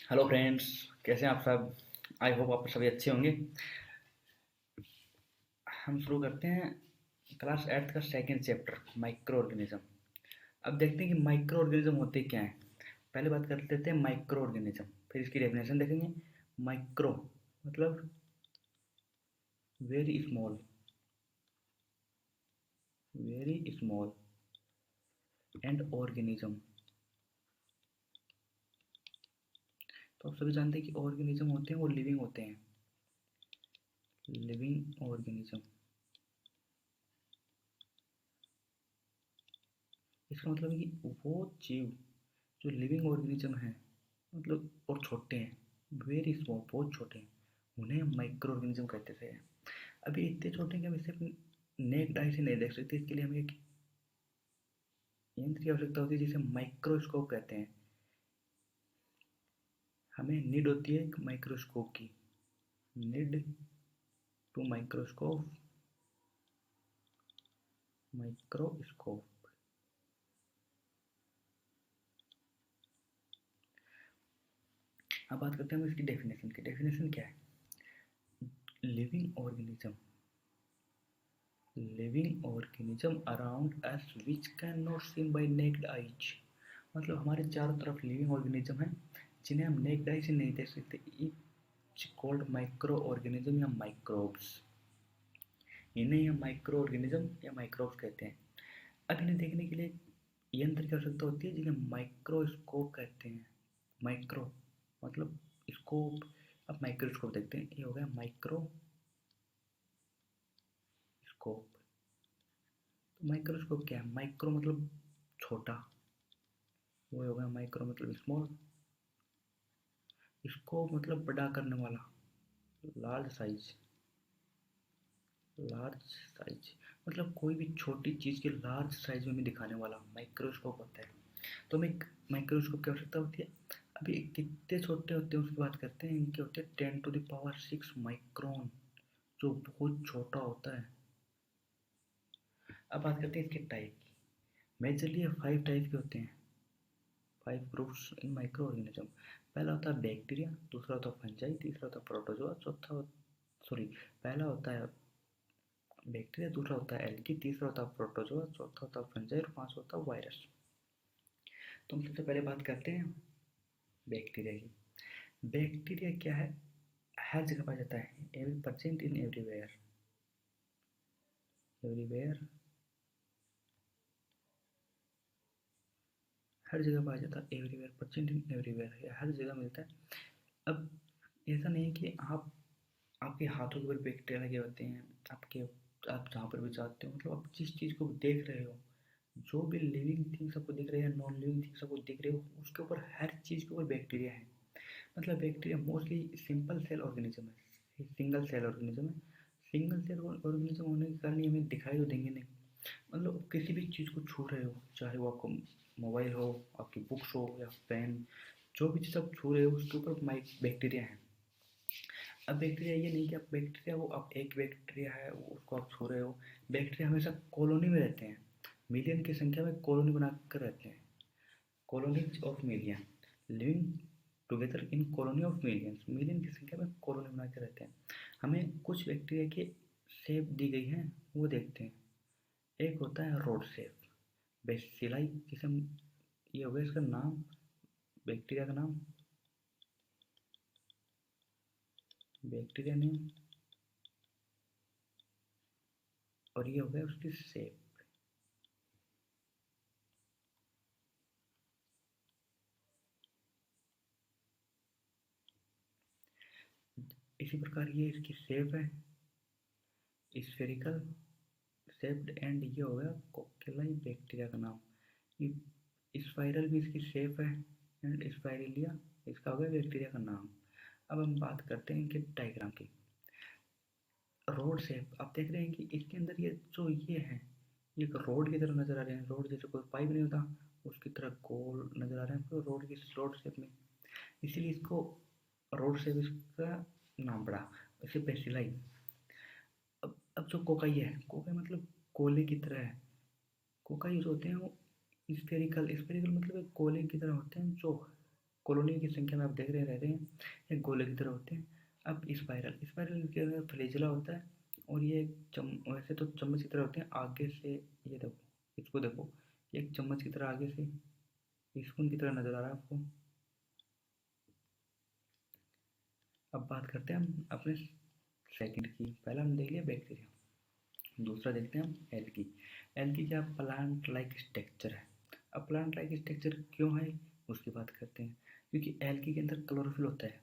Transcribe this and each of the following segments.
Hello friends, कैसे हैं आप सब। आई होप आप सभी अच्छे होंगे। हम शुरू करते हैं क्लास 8 का सेकंड चैप्टर माइक्रो ऑर्गेनिज्म। अब देखते हैं कि माइक्रो ऑर्गेनिज्म होते क्या हैं। पहले बात कर लेते हैं माइक्रो ऑर्गेनिज्म, फिर इसकी डेफिनेशन देखेंगे। माइक्रो मतलब very small, very small and organism. तो आप सभी जानते हैं कि ऑर्गेनिज्म होते हैं वो लिविंग होते हैं, लिविंग ऑर्गेनिज्म। इसका मतलब है कि वो जीव जो लिविंग ऑर्गेनिज्म है, मतलब और छोटे हैं, वेरी स्मॉल, बहुत छोटे हैं, उन्हें माइक्रो ऑर्गेनिज्म कहते थे। अभी इतने छोटे कि हम इसे अपनी नेक्ड आई से नहीं देख सकते। इसके लिए हमें एक यंत्र की आवश्यकता होती है जिसे माइक्रोस्कोप कहते हैं। हमें नीड होती है एक माइक्रोस्कोप की, नीड टू माइक्रोस्कोप, माइक्रोस्कोप। अब बात करते हैं हम इसकी डेफिनेशन की। डेफिनेशन क्या है? Living organism, living organism around us which can not seen by naked eyes. मतलब हमारे चारों तरफ लिविंग ऑर्गेनिज्म है जिन्हें हम नेक्ड आई से नहीं देख सकते। इच कॉल्ड माइक्रो ऑर्गेनिज्म या माइक्रोब्स। इन्हें हम माइक्रो ऑर्गेनिज्म या माइक्रोब्स कहते हैं। अब इन्हें देखने के लिए यंत्र की आवश्यकता होती है जिन्हें माइक्रोस्कोप कहते हैं। माइक्रो मतलब स्कोप। अब माइक्रोस्कोप देखते हैं, ये हो गया माइक्रोस्कोप। तो माइक्रोस्कोप क्या है? माइक्रो मतलब छोटा, वो हो गया माइक्रो मतलब स्मॉल। स्कोप मतलब बड़ा करने वाला, लार्ज साइज, लार्ज साइज मतलब कोई भी छोटी चीज़ के लार्ज साइज में भी दिखाने वाला माइक्रोस्कोप होता है। तो हमें माइक्रोस्कोप की आवश्यकता होती है। अभी कितने छोटे होते हैं उसकी बात करते हैं। इनके होते हैं 10⁶ माइक्रोन, जो बहुत छोटा होता है। अब बात करते हैं इसके टाइप की। मेजरली ये 5 टाइप के होते हैं, 5 ग्रुप्स इन माइक्रो ऑर्गेनिज्म। पहला होता है बैक्टीरिया, दूसरा होता है फंजाई, तीसरा होता है प्रोटोजोआ, चौथा सॉरी पहला होता है बैक्टीरिया, दूसरा होता है एल्गी, तीसरा होता है प्रोटोजोआ, चौथा होता है फंजाई और पांचवा होता है वायरस। तो हम सबसे पहले बात करते हैं बैक्टीरिया की। बैक्टीरिया क्या है? हर जगह पाया जाता है, every percent in everywhere, everywhere, हर जगह पाया जाता है, एवरीवेयर, परसेंट इन एवरीवेयर, हर जगह मिलता है। अब ऐसा नहीं है कि आप आपके हाथों के ऊपर बैक्टीरिया लगे होते हैं, आपके आप जहाँ पर भी जाते हो, मतलब आप जिस चीज़ को देख रहे हो, जो भी लिविंग थिंग्स आपको दिख रहे हैं, नॉन लिविंग थिंग्स आपको दिख रहे हो, उसके ऊपर हर चीज़ के ऊपर बैक्टीरिया है। मतलब bacteria mostly simple cell organism है, सिंगल सेल ऑर्गेनिज्म है। सिंगल सेल ऑर्गेनिज्म होने के कारण ये हमें दिखाई तो देंगे नहीं। मतलब किसी भी चीज़ को छू रहे हो, चाहे वो आपको मोबाइल हो, आपकी बुक्स हो या पेन, जो भी चीज़ आप छू रहे हो उसके ऊपर माइक बैक्टीरिया है। अब बैक्टीरिया ये नहीं कि आप बैक्टीरिया वो आप एक बैक्टीरिया है वो उसको आप छू रहे हो। बैक्टीरिया हमेशा कॉलोनी में रहते हैं, मिलियन की संख्या में कॉलोनी बनाकर रहते हैं, colonies of million, living together in colony of millions, million की संख्या में कॉलोनी बना के रहते हैं। हमें कुछ बैक्टीरिया की शेप दी गई है, वो देखते हैं। एक होता है रोड शेप, बेसिलाई, जिसे हम ये हो गया इसका नाम, बैक्टीरिया का नाम, बैक्टीरिया नेम, और ये हो गया उसकी शेप। इसी प्रकार ये इसकी शेप है, स्फेरिकल शेप्ड, एंड ये हो गया कोक्केलाई बैक्टीरिया का नाम। ये स्पाइरल भी इसकी शेप है, एंड स्पाइरेलिया इसका हो गया बैक्टीरिया का नाम। अब हम बात करते हैं इनके डायग्राम की। रोड शेप आप देख रहे हैं कि इसके अंदर ये जो ये है, ये रोड की तरह नजर आ रहे हैं। रोड जैसे कोई पाइप नहीं होता, उसकी तरह गोल नजर आ रहे हैं रोड की, रोड शेप में, इसीलिए इसको रोड शेप इसका नाम पड़ा। इसे बेसिलाई। अब जो कोकाई है, कोकाई मतलब कोले की तरह है। कोकाई जो होते हैं वो स्फेरिकल, स्फेरिकल मतलब एक कोले की तरह होते हैं, जो कॉलोनी की संख्या में आप देख रहे रहते हैं, एक गोले की तरह होते हैं। अब स्पाइरल के अंदर फ्लैजेला होता है, और ये वैसे तो चम्मच की तरह होते हैं आगे से। ये देखो, इसको देखो, ये एक चम्मच की तरह आगे से स्पून की तरह नजर आ रहा है आपको। अब बात करते हैं हम अपने सेकंड की। पहला हम देख लिया बैक्टीरिया, दूसरा देखते हैं हम एल्गी। एल्गी क्या प्लांट लाइक स्ट्रक्चर है। अब प्लांट लाइक स्ट्रक्चर क्यों है उसकी बात करते हैं। क्योंकि एल्गी के अंदर क्लोरोफिल होता है,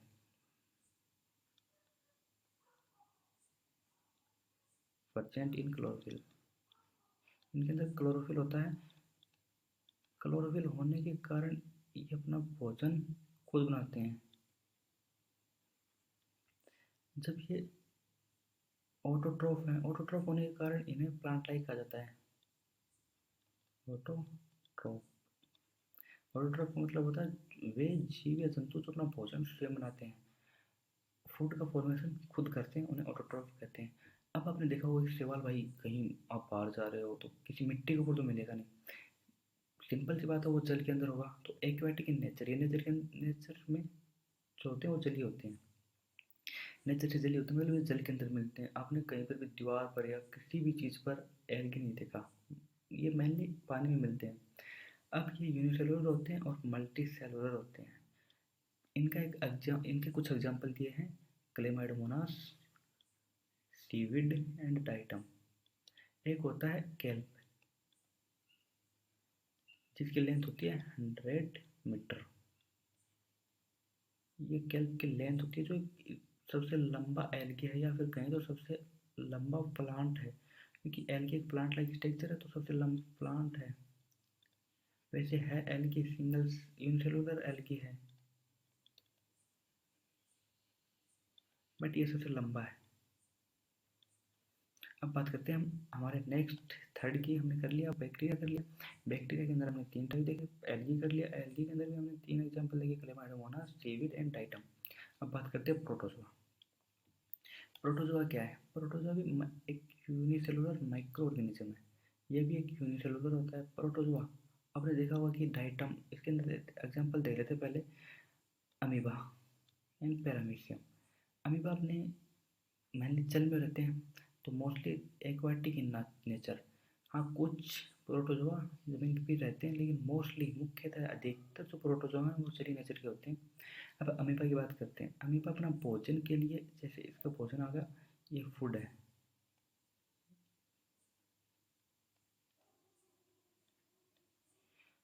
परसेंट इन क्लोरोफिल, इनके अंदर क्लोरोफिल होता है। क्लोरोफिल होने के कारण ये अपना भोजन खुद बनाते हैं। जब ये ऑटोट्रोफ है, ऑटोट्रोफ होने के कारण इन्हें प्लांट लाइक कहा जाता है। ऑटोट्रोफ, ऑटोट्रोफ का मतलब होता है वे जीव या जंतु जो अपना भोजन स्वयं बनाते हैं, फूड का फॉर्मेशन खुद करते हैं, उन्हें ऑटोट्रोफ कहते हैं। अब आपने देखा होगा कि सवाल, भाई कहीं आप बाहर जा रहे हो तो किसी मिट्टी के ऊपर तो मिलेगा नहीं, सिंपल सी बात है, वो जल के अंदर होगा। तो एक्वाटिक इन नेचर, ये नेचर में जो होते हैं वो जलीय होते हैं, नेचर से जलीय होते हैं, मतलब ये जल के अंदर मिलते हैं। आपने कहीं पर भी दीवार पर या किसी भी चीज़ पर एल्गी नहीं देखा, ये मेनली पानी में मिलते हैं। अब ये यूनिसेलुलर होते हैं और मल्टी सेलुलर होते हैं। इनके कुछ एग्जाम्पल दिए हैं, क्लेमाइडोमोनास, सीविड एंड डाइटम। एक होता है केल्प, जिसकी लेंथ होती है 100 मीटर। ये केल्प की लेंथ होती है, जो सबसे लंबा एल्गी है, या फिर कहें तो सबसे लंबा प्लांट है। क्योंकि एल्गी एक प्लांट लाइक स्ट्रक्चर है, तो सबसे लंबा प्लांट है। वैसे है एल्गी सिंगल यूनिसेलुलर एल्गी है, बट ये सबसे लंबा है। अब बात करते हैं हम हमारे नेक्स्ट थर्ड की। हमने कर लिया बैक्टीरिया, कर लिया। बैक्टीरिया के अंदर हमने 3 टाइप देखे। एल्गी कर लिया, एल्गी के अंदर भी हमने 3 एग्जांपल देखे, क्लेमाइडोमोनास, सीविड एंड डाइटम। अब बात करते हैं प्रोटोजोआ। प्रोटोजोआ क्या है? प्रोटोजोआ भी एक यूनिसेलुलर माइक्रो ऑर्गेनिज्म है। ये भी एक यूनिसेलुलर होता है प्रोटोजोआ। आपने देखा होगा कि डाइटम, इसके अंदर एग्जांपल दे रहे थे पहले, अमीबा एंड पैरामीशियम। अमीबा अपने मेनली जल में रहते हैं, तो मोस्टली एक्वाटिक इन नेचर। हाँ, कुछ प्रोटोजोआ जमीन पे भी रहते हैं, लेकिन मोस्टली मुख्यतः अधिकतर जो प्रोटोजोआ हैं वो जलीय नेचर के होते हैं। अब अमीबा की बात करते हैं। अमीबा अपना भोजन के लिए, जैसे इसका भोजन आ गया, ये फूड है,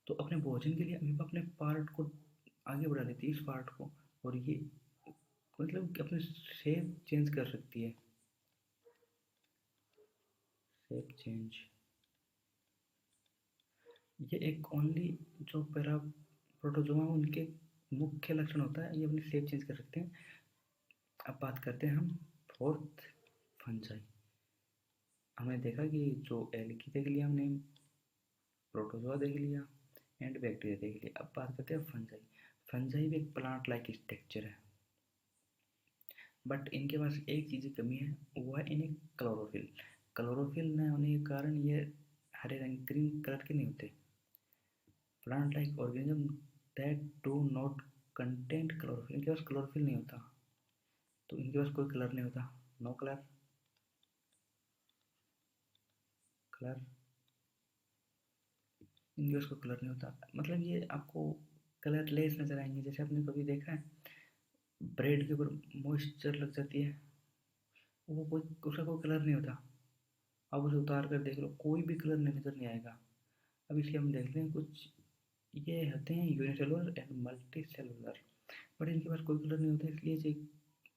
तो अपने भोजन के लिए अमीबा अपने पार्ट को आगे बढ़ा देती है, इस पार्ट को, और ये मतलब कि अपने शेप चेंज कर सकती है, शेप चेंज। ये एक ओनली जो पैरा प्रोटोजोआ उनके मुख्य लक्षण होता है, ये अपनी शेप चेंज कर सकते हैं। अब बात करते हैं हम फोर्थ, फंजाई। हमने देखा कि जो एल्गी देख लिया हमने, प्रोटोजोआ देख लिया एंड बैक्टीरिया देख लिया। अब बात करते हैं फंजाई। फंजाई भी एक प्लांट लाइक स्ट्रक्चर है, बट इनके पास एक चीज़ की कमी है, वो है इन्हें क्लोरोफिल। क्लोरोफिल न होने के कारण ये हरे रंग, ग्रीन कलर के नहीं होते। Plant like organism that do not content chlorophyll, इनके पास क्लोरोफिल नहीं होता, तो इनके पास कोई कलर नहीं होता, नो कलर। कलर, इनके पास कोई कलर नहीं होता, मतलब ये आपको कलरलेस नजर आएंगे। जैसे आपने कभी देखा है ब्रेड के ऊपर मॉइस्चर लग जाती है, वो कोई, उसका कोई कलर नहीं होता। आप उसे उतार कर देख लो, कोई भी कलर नजर नहीं आएगा। अब इसलिए हम देखते हैं कुछ ये होते हैं unicellular and multi cellular, but इनके पास कोई कलर नहीं होता। इसलिए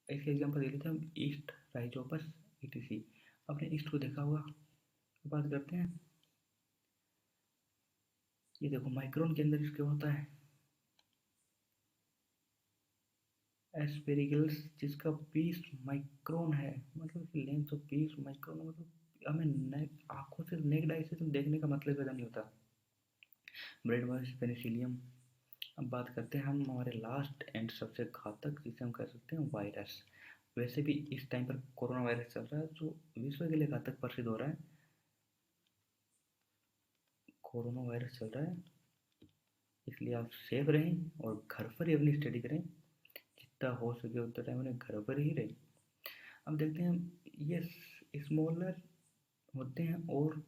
ऐसे एग्जाम्पल दे लेते हैं हम, ईस्ट, राइजोपस, ईटीसी। आपने ईस्ट को देखा होगा। बात करते हैं, ये देखो माइक्रोन के अंदर इसके होता है एस्पेरिगल्स, जिसका 20 माइक्रोन है, मतलब कि लेंथ ऑफ 20 माइक्रोन, मतलब हमें आंखों से नेक्ड आई से तुम देखने का मतलब पता नहीं होता। Bread voice, Penicillium. अब बात करते हैं हम हमारे लास्ट एंड सबसे घातक, जिसे हम कह सकते हैं वायरस। वैसे भी इस टाइम पर कोरोना वायरस चल रहा है, जो विश्व के लिए घातक प्रसिद्ध हो रहा है। कोरोना वायरस चल रहा है, इसलिए आप सेफ रहें और घर पर ही अपनी स्टडी करें, जितना हो सके उतना टाइम उन्हें घर पर ही रहें। अब देखते हैं ये स्मॉलर होते हैं और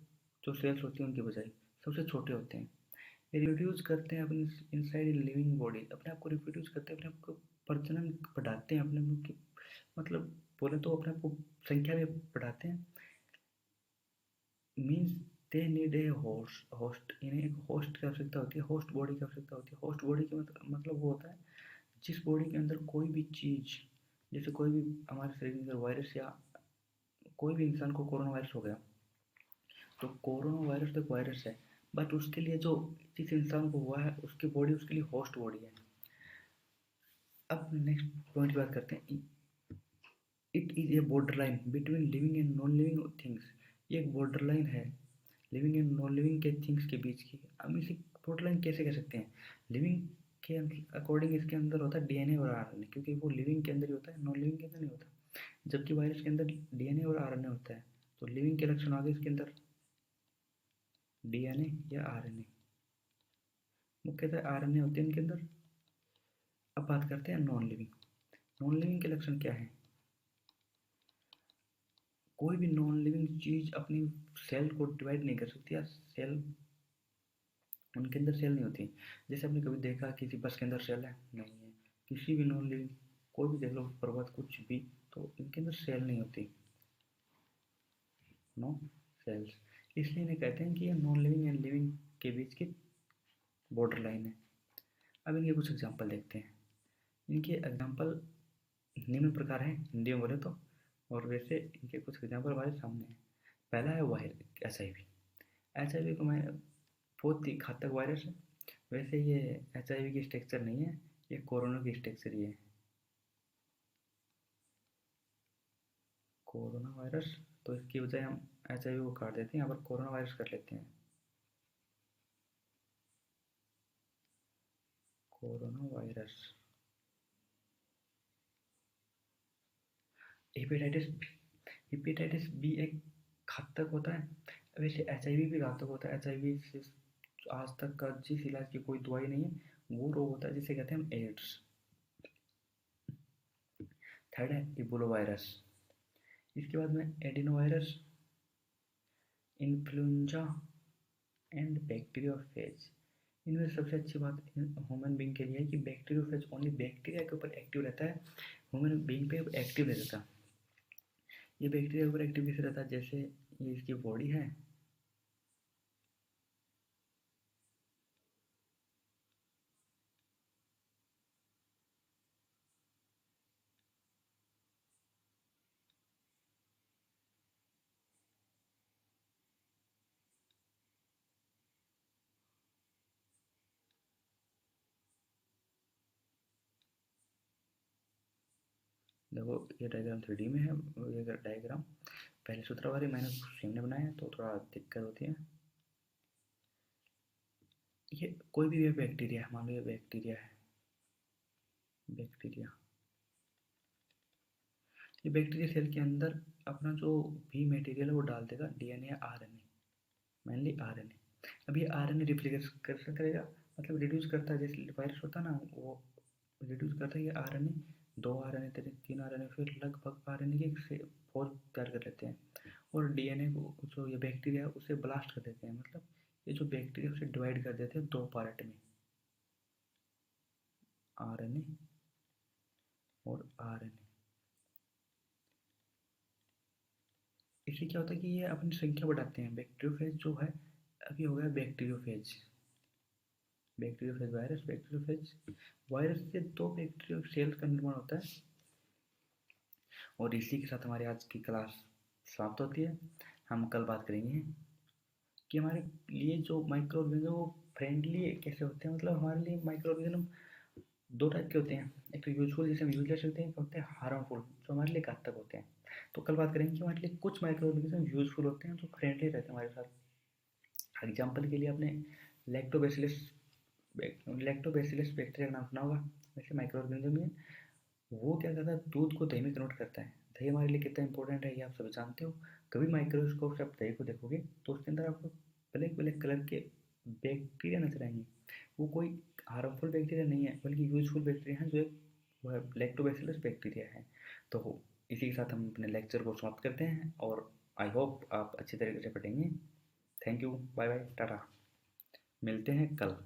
जो सेल्स होती हैं उनके बजाय सबसे छोटे होते हैं। ये रिप्रोड्यूस करते हैं अपनी इनसाइड लिविंग बॉडी, अपने आप को रिप्रोड्यूस करते हैं, अपने आप को प्रजनन बढ़ाते हैं, अपने आप की मतलब बोले तो अपने आप को संख्या में बढ़ाते हैं। Means they need a host host इन्हें एक होस्ट की आवश्यकता होती है, होस्ट बॉडी की आवश्यकता होती है। होस्ट बॉडी का मतलब वो होता है जिस बॉडी के अंदर कोई भी चीज़, जैसे कोई भी हमारे शरीर के अंदर वायरस या कोई भी इंसान को कोरोना वायरस हो गया, तो कोरोना वायरस तो एक वायरस है, बट उसके लिए जो जिस इंसान को हुआ है उसकी बॉडी उसके लिए होस्ट बॉडी है। अब नेक्स्ट पॉइंट की बात करते हैं, it is a border line between living and non living things. ये एक बॉर्डर लाइन है लिविंग एंड नॉन लिविंग के थिंग्स के बीच की। हम इसे बॉर्डर लाइन कैसे कह सकते हैं? लिविंग के अकॉर्डिंग इसके अंदर होता है डीएनए और आरएनए, क्योंकि वो लिविंग के अंदर ही होता है, नॉन लिविंग के अंदर नहीं होता। जबकि वायरस के अंदर डीएनए और आरएनए होता है, तो लिविंग के लक्षण आ गए इसके अंदर डीएनए या आरएनए, मुख्यतः आरएनए होते हैं इनके अंदर। अब बात करते हैं नॉन लिविंग। नॉन लिविंग के लक्षण क्या है? कोई भी नॉन लिविंग चीज अपनी सेल को डिवाइड नहीं कर सकती, या सेल उनके अंदर सेल नहीं होती। जैसे आपने कभी देखा किसी बस के अंदर सेल है? नहीं है। किसी भी नॉन लिविंग कोई भी देख लो, पर्वत कुछ भी, तो इनके अंदर सेल नहीं होती, नो सेल्स। इसलिए इन्हें कहते हैं कि ये नॉन लिविंग एंड लिविंग के बीच की बॉर्डर लाइन है। अब इनके कुछ एग्जाम्पल देखते हैं। इनके एग्जाम्पल निम्न प्रकार हैं हिंदी में बोले तो, और वैसे इनके कुछ एग्जाम्पल हमारे सामने हैं। पहला है वायरस HIV। HIV को मैं बहुत ही घातक वायरस है। वैसे ये HIV की स्ट्रक्चर नहीं है, ये कोरोना की स्ट्रक्चर ही है, कोरोना वायरस। तो इसकी बजाय हम HIV को काट देते हैं, यहाँ पर कोरोना वायरस कर लेते हैं, corona virus. Hepatitis hepatitis B एक घातक होता है। वैसे HIV भी घातक होता है। HIV से आज तक का जिस इलाज की कोई दवाई नहीं है, वो रोग होता है जिसे कहते हैं हम एड्स। थर्ड है इबोला वायरस। इसके बाद में adeno virus, influenza and bacteriophage. इनमें सबसे अच्छी बात ह्यूमन बींग के लिए है कि बैक्टीरियोफेज ओनली बैक्टीरिया के ऊपर एक्टिव रहता है, ह्यूमन बींग पे एक्टिव नहीं रहता। ये बैक्टीरिया के ऊपर एक्टिव कैसे रहता है? जैसे ये इसकी बॉडी है, देखो ये डायग्राम 3D में है। ये डायग्राम पहले सूत्रवारी मैंने सेम ने बनाया है, तो थोड़ा दिक्कत होती है। ये कोई भी बैक्टीरिया है, मान लो ये बैक्टीरिया है, बैक्टीरिया। ये बैक्टीरिया सेल के अंदर अपना जो भी मटेरियल है वो डाल देगा, डीएनए या आरएनए, मेनली आरएनए। अब ये आरएनए रिप्लिकेट करेगा, मतलब रिड्यूस करता है, जैसे वायरस होता है ना, वो रिड्यूस करता है। ये आरएनए, 2 आरएनए 3 आरएनए, फिर लगभग आरएनए के से फौज तैयार कर लेते हैं, और डीएनए को जो ये बैक्टीरिया है उसे ब्लास्ट कर देते हैं। मतलब ये जो बैक्टीरिया उसे डिवाइड कर देते हैं 2 पार्ट में, आरएनए और आरएनए। इससे क्या होता है कि ये अपनी संख्या बढ़ाते हैं। बैक्टीरियोफेज जो है, अभी हो गया bacteriophage, bacteriophage virus, bacteriophage virus से 2 बैक्टीरियो सेल का निर्माण होता है। और इसी के साथ हमारी आज की क्लास समाप्त होती है। हम कल बात करेंगे कि हमारे लिए जो माइक्रो ऑर्गेनिज्म वो फ्रेंडली कैसे होते हैं। मतलब हमारे लिए माइक्रो ऑर्गेनिज्म 2 टाइप के होते हैं, एक तो यूजफुल जिसे हम यूज ले सकते हैं, एक होते हैं हार्मफुल जो हमारे लिए घातक होते हैं। तो कल बात करेंगे कि हमारे लिए कुछ माइक्रो ऑर्गेनिज्म यूजफुल होते हैं जो फ्रेंडली रहते हैं हमारे साथ। एग्जाम्पल के लिए आपने लैक्टोबैसिलस लैक्टोबैसिलस बैक्टीरिया का नाम सुना होगा। वैसे माइक्रो ऑर्गेनिज्म है, वो क्या करता है, दूध को दही में कन्वर्ट करता है। दही हमारे लिए कितना इंपॉर्टेंट है ये आप सभी जानते हो। कभी माइक्रोस्कोप से आप दही को देखोगे तो उसके अंदर आपको ब्लैक ब्लैक कलर के बैक्टीरिया नजर आएंगे। वो कोई हार्मफुल बैक्टीरिया नहीं है, बल्कि यूजफुल बैक्टीरिया है, जो एक वह लैक्टोबैसिलस बैक्टीरिया है। तो इसी के साथ हम अपने लेक्चर को समाप्त करते हैं, और आई होप आप अच्छी तरीके से पढ़ेंगे। Thank you, bye bye, tata, मिलते हैं कल।